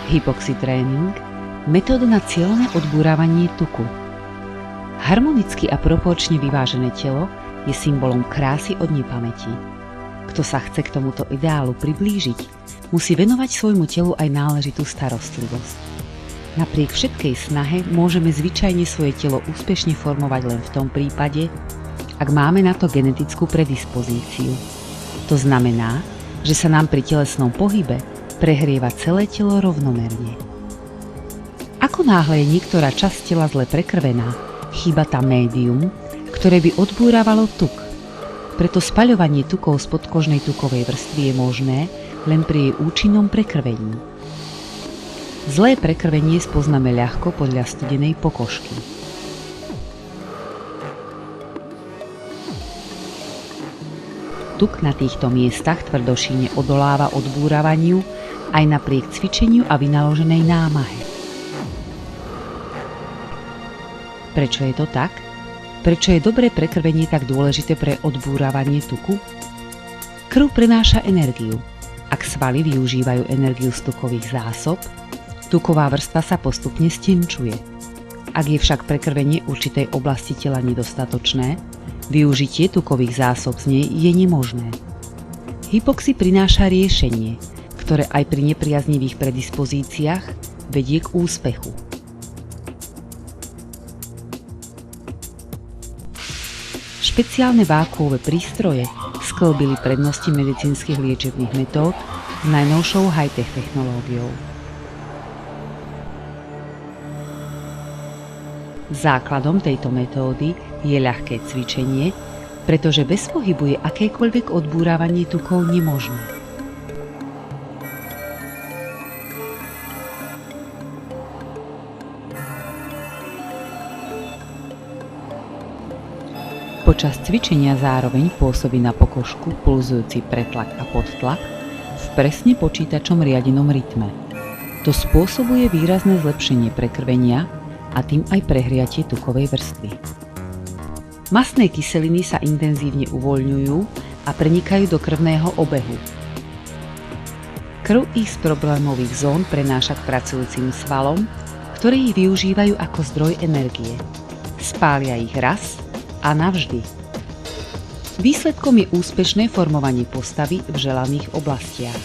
Hypoxy tréning – metóda na cieľné odburávanie tuku. Harmonicky a proporčne vyvážené telo je symbolom krásy od nepamäti. Kto sa chce k tomuto ideálu priblížiť, musí venovať svojmu telu aj náležitú starostlivosť. Napriek všetkej snahe môžeme zvyčajne svoje telo úspešne formovať len v tom prípade, ak máme na to genetickú predispozíciu. To znamená, že sa nám pri telesnom pohybe prehrieva celé telo rovnomerne. Ako náhle je niektorá časť tela zle prekrvená, chýba tam médium, ktoré by odbúravalo tuk. Preto spaľovanie tukov z podkožnej tukovej vrstvy je možné len pri jej účinnom prekrvení. Zlé prekrvenie spoznáme ľahko podľa studenej pokožky. Tuk na týchto miestach tvrdošíne odoláva odbúravaniu aj napriek cvičeniu a vynaloženej námahe. Prečo je to tak? Prečo je dobré prekrvenie tak dôležité pre odbúravanie tuku? Krv prenáša energiu. Ak svaly využívajú energiu z tukových zásob, tuková vrstva sa postupne stenčuje. Ak je však prekrvenie určitej oblasti tela nedostatočné, využitie tukových zásob z nej je nemožné. Hypoxy prináša riešenie, ktoré aj pri nepriaznivých predispozíciách vedie k úspechu. Špeciálne vákuové prístroje skĺbili prednosti medicínskych liečebných metód s najnovšou high-tech technológiou. Základom tejto metódy je ľahké cvičenie, pretože bez pohybu je akékoľvek odbúravanie tukov nemožné. Počas cvičenia zároveň pôsobí na pokožku pulzujúci pretlak a podtlak v presne počítačom riadenom rytme. To spôsobuje výrazné zlepšenie prekrvenia a tým aj prehriatie tukovej vrstvy. Mastné kyseliny sa intenzívne uvoľňujú a prenikajú do krvného obehu. Krv ich z problémových zón prenáša k pracujúcim svalom, ktoré ich využívajú ako zdroj energie. Spália ich raz a navždy. Výsledkom je úspešné formovanie postavy v želaných oblastiach.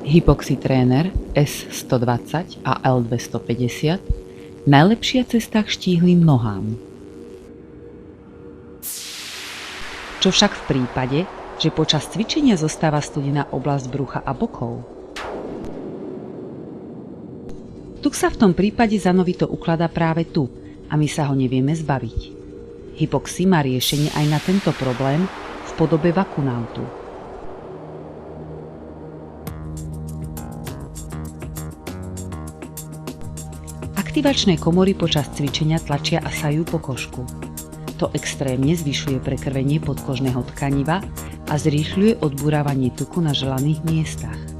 Hypoxy tréner S120 a L250 – najlepšia cesta k štíhlým nohám. Čo však v prípade, že počas cvičenia zostáva studená oblasť brucha a bokov? Tuk sa v tom prípade zanovito ukladá práve tu a my sa ho nevieme zbaviť. Hypoxy má riešenie aj na tento problém v podobe vakunautu. Aktivačné komory počas cvičenia tlačia a sajú pokožku. To extrémne zvyšuje prekrvenie podkožného tkaniva a zrýchľuje odburávanie tuku na želaných miestach.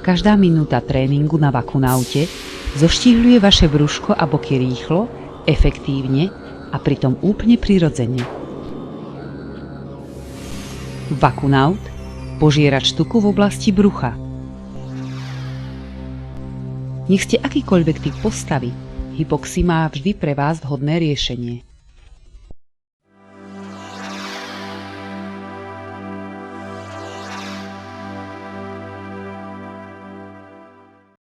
Každá minúta tréningu na vakunaute zoštíhľuje vaše brúško a boky rýchlo, efektívne a pritom úplne prirodzene. Vakunaut – požierač tuku v oblasti brucha. Nech ste akýkoľvek typ postavy, Hypoxy má vždy pre vás vhodné riešenie.